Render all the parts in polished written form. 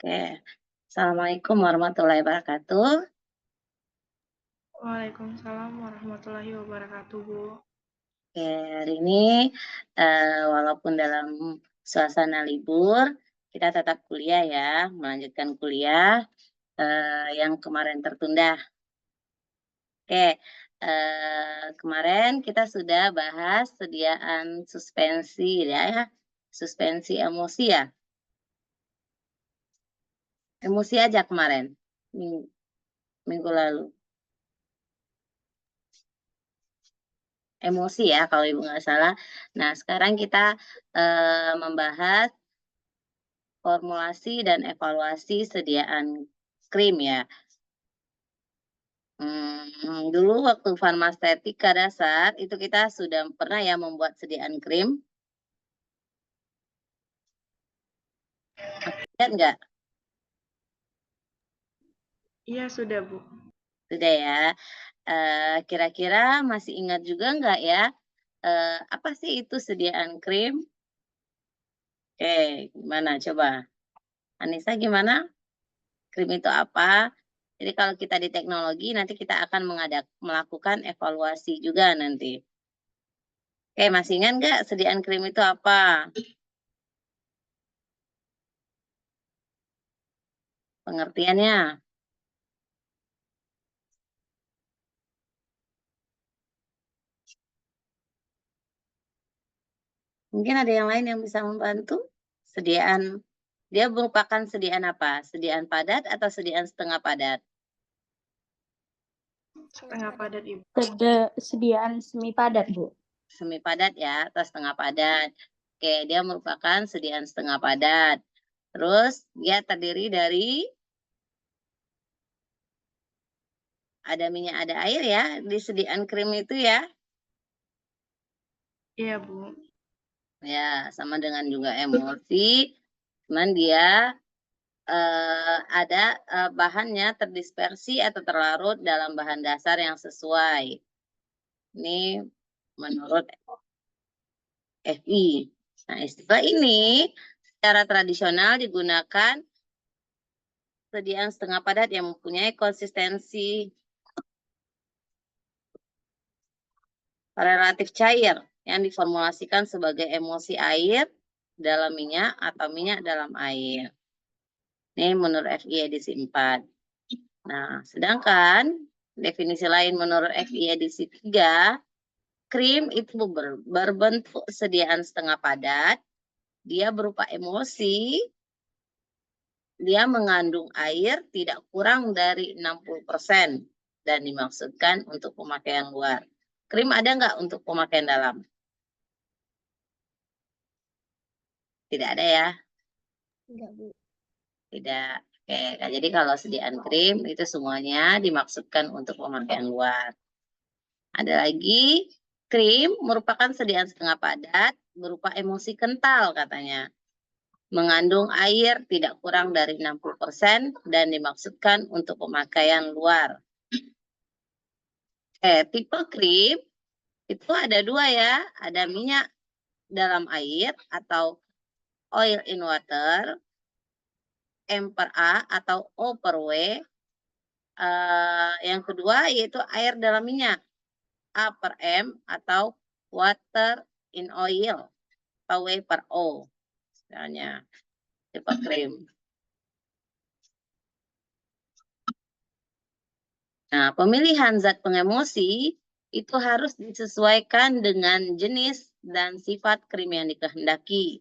Oke. Assalamualaikum warahmatullahi wabarakatuh. Waalaikumsalam warahmatullahi wabarakatuh, Bu. Oke, hari ini walaupun dalam suasana libur, kita tetap kuliah ya, melanjutkan kuliah yang kemarin tertunda. Oke, kemarin kita sudah bahas sediaan suspensi ya, suspensi emosi ya. Emosi aja kemarin, minggu lalu. Emosi ya kalau Ibu nggak salah. Nah, sekarang kita membahas formulasi dan evaluasi sediaan krim ya. Dulu waktu farmasetika dasar itu kita sudah pernah ya membuat sediaan krim. Ingat nggak? Iya, sudah, Bu. Sudah ya. Kira-kira masih ingat juga nggak ya? Apa sih itu sediaan krim? Oke, gimana coba? Anissa gimana? Krim itu apa? Jadi kalau kita di teknologi nanti kita akan melakukan evaluasi juga nanti. Oke, masih ingat nggak sediaan krim itu apa? Pengertiannya? Mungkin ada yang lain yang bisa membantu? Dia merupakan sediaan apa? Sediaan padat atau sediaan setengah padat? Setengah padat, Ibu. Sediaan semi padat, Bu. Semi padat ya, atau setengah padat. Oke, dia merupakan sediaan setengah padat. Terus dia terdiri dari ada minyak, ada air ya di sediaan krim itu ya. Iya, Bu. Ya, sama dengan juga emosi, cuman dia ada bahannya terdispersi atau terlarut dalam bahan dasar yang sesuai. Ini menurut FI. Nah, istilah ini secara tradisional digunakan sediaan setengah padat yang mempunyai konsistensi relatif cair yang diformulasikan sebagai emosi air dalam minyak atau minyak dalam air. Ini menurut FI edisi 4. Nah, sedangkan definisi lain menurut FI edisi 3, krim itu berbentuk sediaan setengah padat, dia berupa emosi, dia mengandung air tidak kurang dari 60% dan dimaksudkan untuk pemakaian luar. Krim ada nggak untuk pemakaian dalam? Tidak ada ya? Enggak, Bu. Tidak. Oke, jadi kalau sediaan krim itu semuanya dimaksudkan untuk pemakaian luar. Ada lagi, krim merupakan sediaan setengah padat berupa emosi kental katanya. Mengandung air tidak kurang dari 60% dan dimaksudkan untuk pemakaian luar. Tipe krim itu ada dua ya, ada minyak dalam air atau oil in water, M per A atau O per W. Yang kedua yaitu air dalam minyak, A per M atau water in oil, atau W per O. Misalnya tipe krim. Nah, pemilihan zat pengemosi itu harus disesuaikan dengan jenis dan sifat krim yang dikehendaki.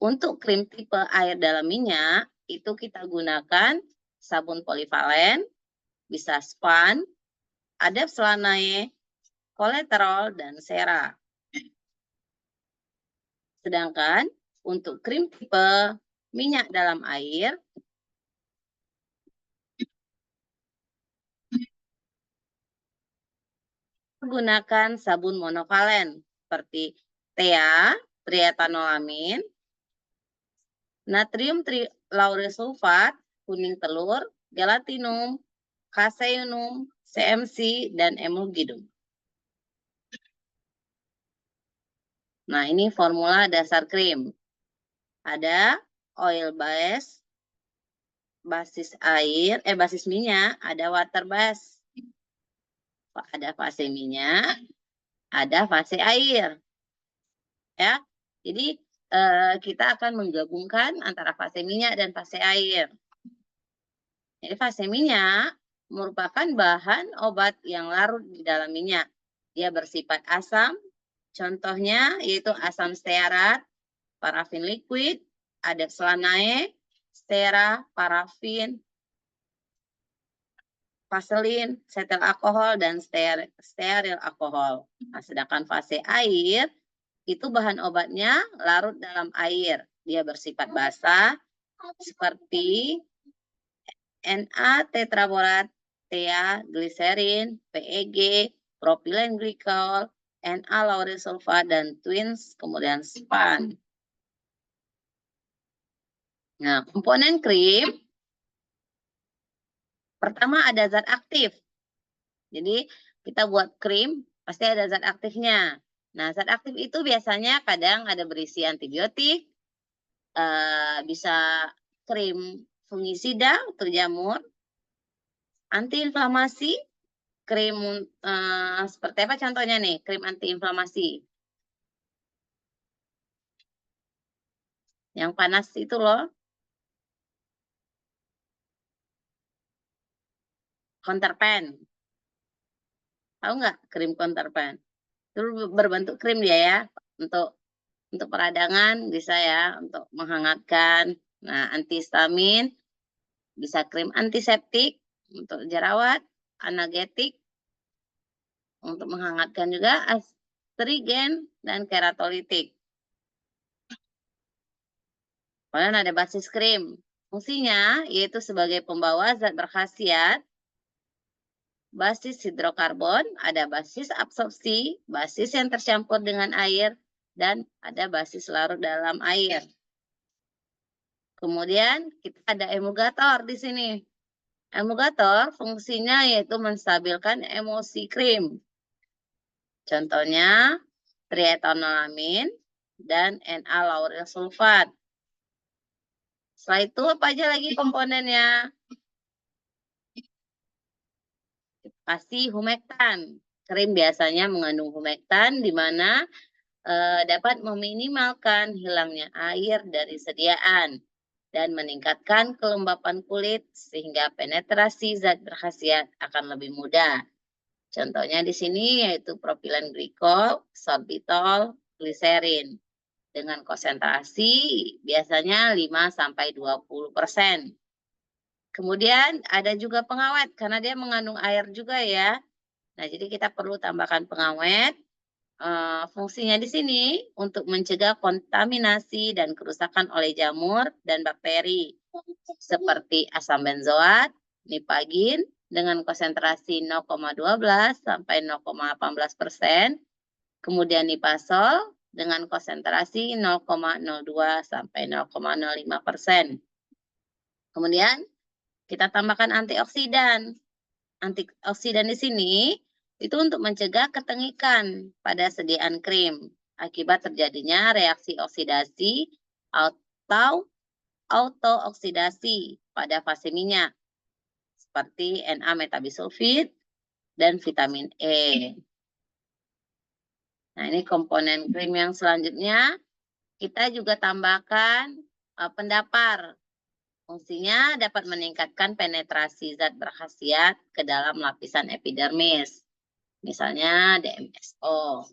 Untuk krim tipe air dalam minyak, itu kita gunakan sabun polivalen, bisa span, ada selanae, kolesterol, dan sera. Sedangkan untuk krim tipe minyak dalam air, menggunakan sabun monovalen seperti TEA, trietanolamine, natrium lauresulfat, kuning telur, gelatinum, kaseunum, CMC, dan emulgidum. Nah, ini formula dasar krim. Ada oil base, basis air, basis minyak, ada water base. Ada fase minyak, ada fase air. Ya. Jadi kita akan menggabungkan antara fase minyak dan fase air. Jadi fase minyak merupakan bahan obat yang larut di dalam minyak. Dia bersifat asam, contohnya yaitu asam stearat, parafin liquid, ada selanae, stera, parafin, vaselin, setel alkohol, dan steril alkohol. Nah, sedangkan fase air, itu bahan obatnya larut dalam air. Dia bersifat basah, seperti Na tetraborat, TA, gliserin, PEG, propilen glikol, Na lauryl sulfat, dan twins, kemudian span. Nah, komponen krim, pertama ada zat aktif. Jadi kita buat krim, pasti ada zat aktifnya. Nah, zat aktif itu biasanya kadang ada berisi antibiotik, bisa krim fungisida untuk jamur, antiinflamasi, krim seperti apa contohnya nih, krim antiinflamasi. Yang panas itu loh. Counterpan. Tahu nggak krim counterpan? Itu berbentuk krim dia ya, untuk peradangan bisa ya, untuk menghangatkan. Nah, antihistamin, bisa krim antiseptik untuk jerawat, analgetik untuk menghangatkan juga, astringen dan keratolitik. Kemudian ada basis krim. Fungsinya yaitu sebagai pembawa zat berkhasiat, basis hidrokarbon, ada basis absorpsi, basis yang tercampur dengan air, dan ada basis larut dalam air. Kemudian kita ada emulgator di sini. Emulgator fungsinya yaitu menstabilkan emulsi krim. Contohnya trietanoamin dan Na lauryl sulfat. Setelah itu apa aja lagi komponennya? Pasti humektan. Krim biasanya mengandung humektan di mana dapat meminimalkan hilangnya air dari sediaan dan meningkatkan kelembapan kulit sehingga penetrasi zat berkhasiat akan lebih mudah. Contohnya di sini yaitu propilen glikol, sorbitol, gliserin dengan konsentrasi biasanya 5-20%. Kemudian ada juga pengawet karena dia mengandung air juga ya. Nah, jadi kita perlu tambahkan pengawet. Fungsinya di sini untuk mencegah kontaminasi dan kerusakan oleh jamur dan bakteri seperti asam benzoat, nipagin dengan konsentrasi 0,12 sampai 0,18%, kemudian nipasol dengan konsentrasi 0,02 sampai 0,05%. Kemudian kita tambahkan antioksidan. Antioksidan di sini itu untuk mencegah ketengikan pada sediaan krim akibat terjadinya reaksi oksidasi atau autooksidasi pada fase minyak seperti Na-metabisulfit dan vitamin E. Nah, ini komponen krim yang selanjutnya. Kita juga tambahkan pendapar. Fungsinya dapat meningkatkan penetrasi zat berkhasiat ke dalam lapisan epidermis. Misalnya DMSO.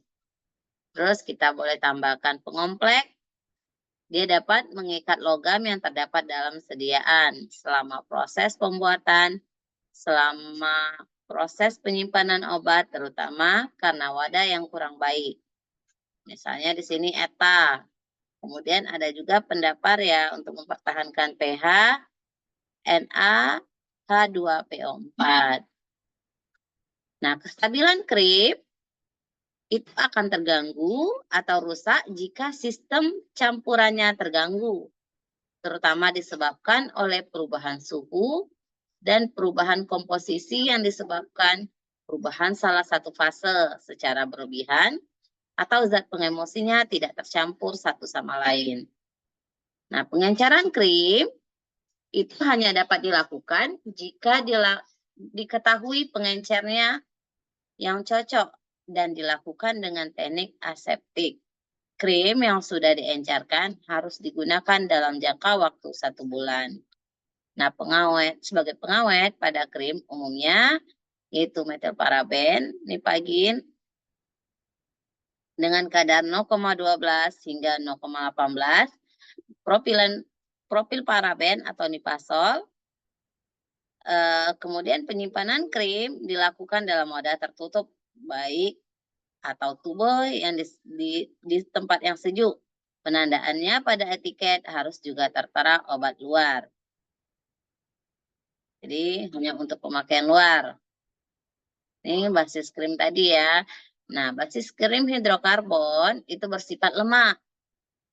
Terus kita boleh tambahkan pengomplek. Dia dapat mengikat logam yang terdapat dalam sediaan selama proses pembuatan, selama proses penyimpanan obat, terutama karena wadah yang kurang baik. Misalnya di sini ETA. Kemudian ada juga pendapar ya untuk mempertahankan pH NaH2PO4. Nah, kestabilan krim itu akan terganggu atau rusak jika sistem campurannya terganggu, terutama disebabkan oleh perubahan suhu dan perubahan komposisi yang disebabkan perubahan salah satu fase secara berlebihan atau zat pengemosinya tidak tercampur satu sama lain. Nah, pengenceran krim itu hanya dapat dilakukan jika diketahui pengencernya yang cocok dan dilakukan dengan teknik aseptik. Krim yang sudah diencerkan harus digunakan dalam jangka waktu 1 bulan. Nah, sebagai pengawet pada krim umumnya yaitu metilparaben, nipagin dengan kadar 0,12 hingga 0,18, propil paraben atau nipasol. Kemudian penyimpanan krim dilakukan dalam wadah tertutup baik atau tubo yang di tempat yang sejuk. Penandaannya pada etiket harus juga tertera obat luar. Jadi hanya untuk pemakaian luar. Ini basis krim tadi ya. Nah, basis krim hidrokarbon itu bersifat lemak.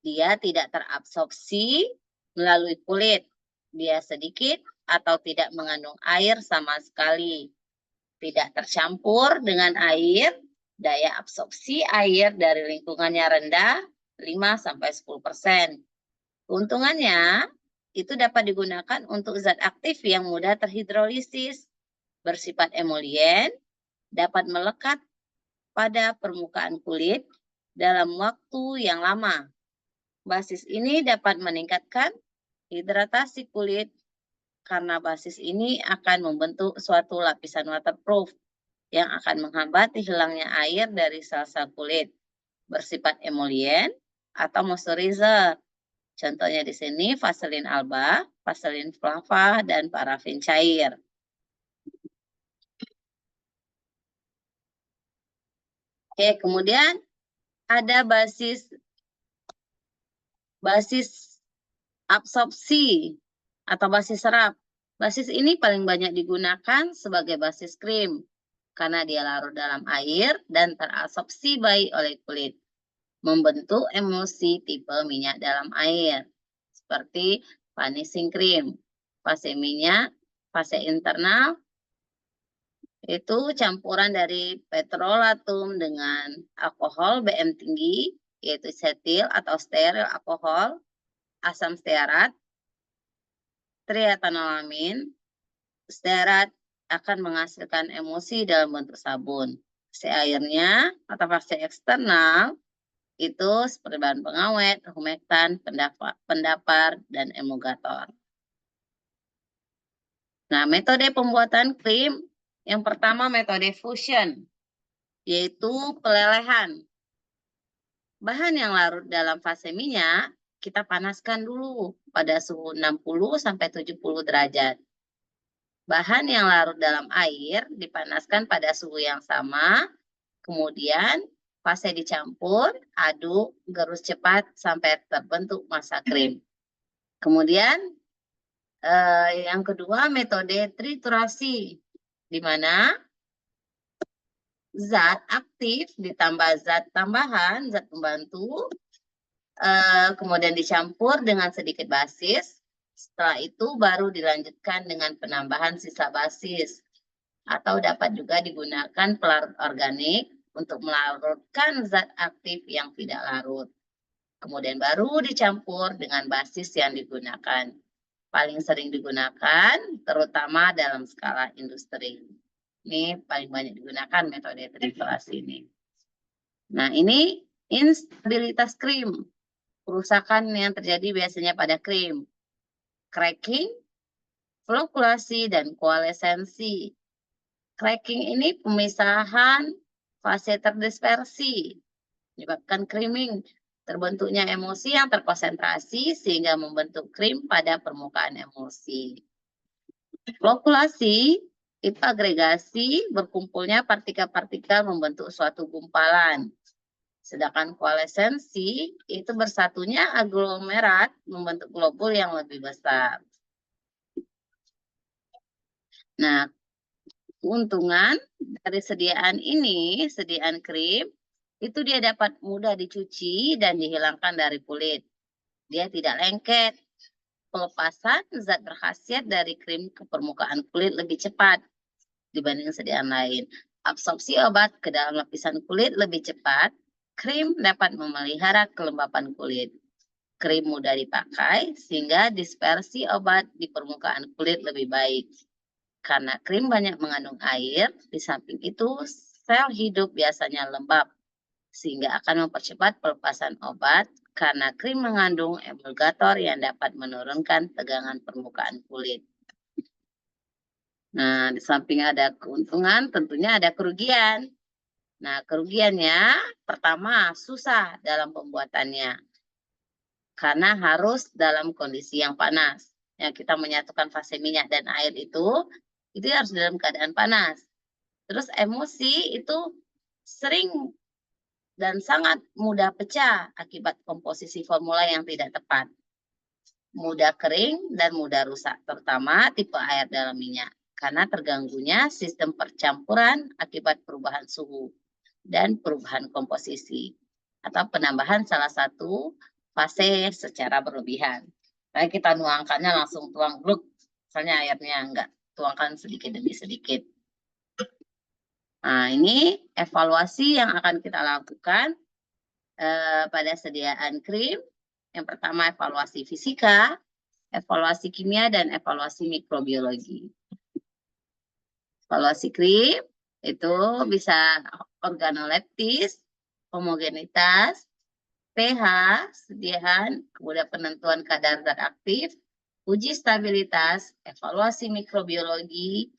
Dia tidak terabsorpsi melalui kulit. Dia sedikit atau tidak mengandung air sama sekali. Tidak tercampur dengan air, daya absorpsi air dari lingkungannya rendah 5-10%. Keuntungannya, itu dapat digunakan untuk zat aktif yang mudah terhidrolisis, bersifat emulien, dapat melekat pada permukaan kulit dalam waktu yang lama. Basis ini dapat meningkatkan hidratasi kulit karena basis ini akan membentuk suatu lapisan waterproof yang akan menghambat hilangnya air dari sel-sel kulit, bersifat emulien atau moisturizer. Contohnya di sini Vaseline Alba, Vaseline Flava, dan parafin cair. Oke, kemudian ada basis absorpsi atau basis serap. Basis ini paling banyak digunakan sebagai basis krim karena dia larut dalam air dan terabsorpsi baik oleh kulit, membentuk emulsi tipe minyak dalam air seperti vanishing cream. Fase minyak, fase internal itu campuran dari petrolatum dengan alkohol BM tinggi, yaitu setil atau steril alkohol, asam stearat, trietanolamine. Stearat akan menghasilkan emulsi dalam bentuk sabun. Fase airnya atau fase eksternal itu seperti bahan pengawet, humektan, pendapar, dan emulgator. Nah, metode pembuatan krim yang pertama metode fusion, yaitu pelelehan. Bahan yang larut dalam fase minyak kita panaskan dulu pada suhu 60-70 derajat. Bahan yang larut dalam air dipanaskan pada suhu yang sama, kemudian fase dicampur, aduk, gerus cepat sampai terbentuk massa krim. Kemudian yang kedua metode triturasi, di mana zat aktif ditambah zat tambahan, zat pembantu, kemudian dicampur dengan sedikit basis. Setelah itu baru dilanjutkan dengan penambahan sisa basis. Atau dapat juga digunakan pelarut organik untuk melarutkan zat aktif yang tidak larut. Kemudian baru dicampur dengan basis yang digunakan. Paling sering digunakan terutama dalam skala industri. Ini paling banyak digunakan metode triturasi ini. Nah, ini instabilitas krim. Kerusakan yang terjadi biasanya pada krim. Cracking, flokulasi, dan koalesensi. Cracking ini pemisahan fase terdispersi, menyebabkan creaming, terbentuknya emulsi yang terkonsentrasi sehingga membentuk krim pada permukaan emulsi. Flokulasi itu agregasi berkumpulnya partikel-partikel membentuk suatu gumpalan. Sedangkan koalesensi itu bersatunya aglomerat membentuk globul yang lebih besar. Nah, keuntungan dari sediaan krim, itu dia dapat mudah dicuci dan dihilangkan dari kulit. Dia tidak lengket. Pelepasan zat berkhasiat dari krim ke permukaan kulit lebih cepat dibanding sediaan lain. Absorpsi obat ke dalam lapisan kulit lebih cepat. Krim dapat memelihara kelembapan kulit. krim mudah dipakai sehingga dispersi obat di permukaan kulit lebih baik. Karena krim banyak mengandung air, di samping itu sel hidup biasanya lembab sehingga akan mempercepat pelepasan obat karena krim mengandung emulgator yang dapat menurunkan tegangan permukaan kulit. Nah, di samping ada keuntungan, tentunya ada kerugian. Nah, kerugiannya pertama susah dalam pembuatannya karena harus dalam kondisi yang panas. Ya, kita menyatukan fase minyak dan air itu harus dalam keadaan panas. Terus emosi itu sering dan sangat mudah pecah akibat komposisi formula yang tidak tepat. Mudah kering dan mudah rusak, terutama tipe air dalam minyak. Karena terganggunya sistem percampuran akibat perubahan suhu dan perubahan komposisi atau penambahan salah satu fase secara berlebihan. Kayak kita nuangkannya langsung tuang gluk, misalnya airnya enggak, tuangkan sedikit demi sedikit. Nah, ini evaluasi yang akan kita lakukan pada sediaan krim. Yang pertama evaluasi fisika, evaluasi kimia, dan evaluasi mikrobiologi. Evaluasi krim itu bisa organoleptis, homogenitas, pH, sediaan, kemudian penentuan kadar zat aktif, uji stabilitas, evaluasi mikrobiologi.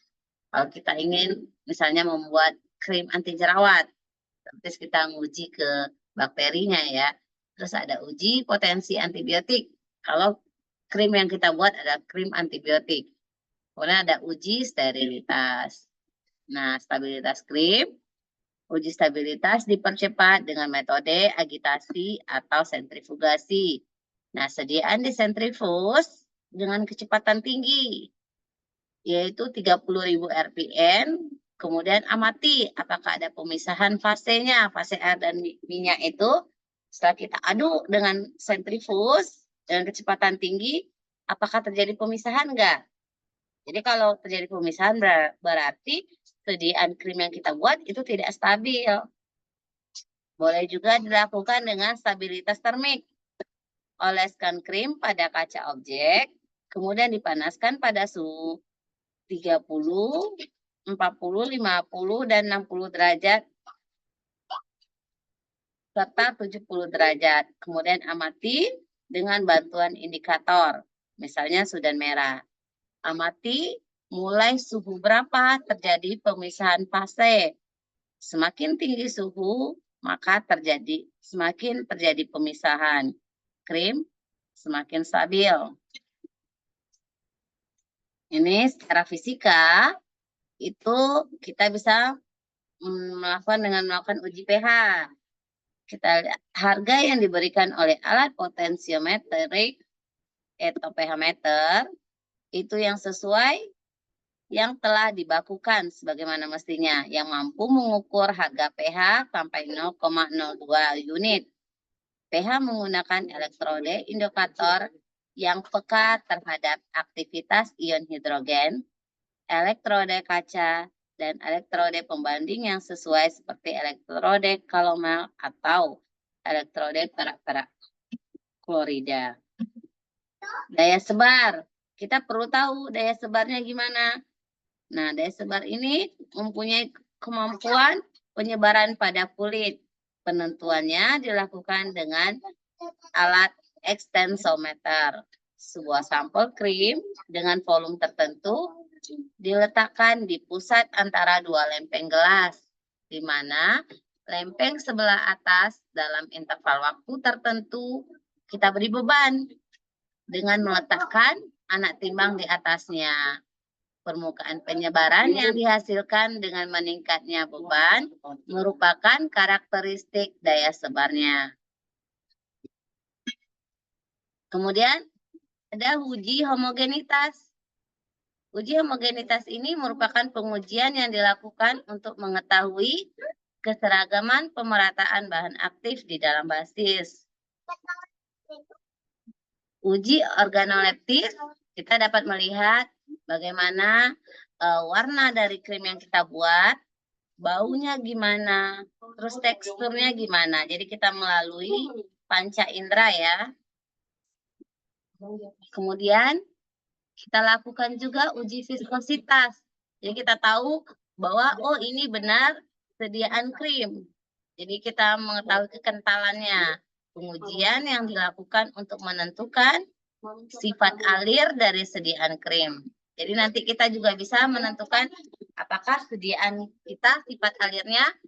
Kalau kita ingin misalnya membuat krim anti jerawat, terus kita nguji ke bakterinya ya. Terus ada uji potensi antibiotik. Kalau krim yang kita buat ada krim antibiotik. Kemudian ada uji sterilitas. Nah, stabilitas krim, uji stabilitas dipercepat dengan metode agitasi atau sentrifugasi. Nah, sediaan di sentrifuge dengan kecepatan tinggi, yaitu 30.000 rpm. Kemudian amati apakah ada pemisahan fasenya, fase air dan minyak itu. Setelah kita aduk dengan sentrifuge dengan kecepatan tinggi, apakah terjadi pemisahan enggak? Jadi kalau terjadi pemisahan berarti sediaan krim yang kita buat itu tidak stabil. Boleh juga dilakukan dengan stabilitas termik. Oleskan krim pada kaca objek, kemudian dipanaskan pada suhu 30, 40, 50, dan 60 derajat, serta 70 derajat. Kemudian amati dengan bantuan indikator, misalnya sudan merah. Amati mulai suhu berapa terjadi pemisahan fase. Semakin tinggi suhu, maka semakin terjadi pemisahan. Krim semakin stabil. Ini secara fisika, itu kita bisa melakukan uji pH. Kita lihat harga yang diberikan oleh alat potensiometrik atau pH meter, itu yang sesuai yang telah dibakukan sebagaimana mestinya, yang mampu mengukur harga pH sampai 0,02 unit. pH menggunakan elektrode indikator yang peka terhadap aktivitas ion hidrogen, elektrode kaca, dan elektrode pembanding yang sesuai seperti elektrode kalomel atau elektrode perak-perak klorida. Daya sebar. Kita perlu tahu daya sebarnya gimana. Nah, daya sebar ini mempunyai kemampuan penyebaran pada kulit. Penentuannya dilakukan dengan alat ekstensometer. Sebuah sampel krim dengan volume tertentu diletakkan di pusat antara dua lempeng gelas, di mana lempeng sebelah atas dalam interval waktu tertentu kita beri beban dengan meletakkan anak timbang di atasnya. Permukaan penyebaran yang dihasilkan dengan meningkatnya beban merupakan karakteristik daya sebarnya. Kemudian ada uji homogenitas. Uji homogenitas ini merupakan pengujian yang dilakukan untuk mengetahui keseragaman pemerataan bahan aktif di dalam basis. Uji organoleptis, kita dapat melihat bagaimana warna dari krim yang kita buat, baunya gimana, terus teksturnya gimana. Jadi kita melalui panca indera ya. Kemudian kita lakukan juga uji viskositas. Jadi kita tahu bahwa oh ini benar sediaan krim. Jadi kita mengetahui kekentalannya. Pengujian yang dilakukan untuk menentukan sifat alir dari sediaan krim. Jadi nanti kita juga bisa menentukan apakah sediaan kita sifat alirnya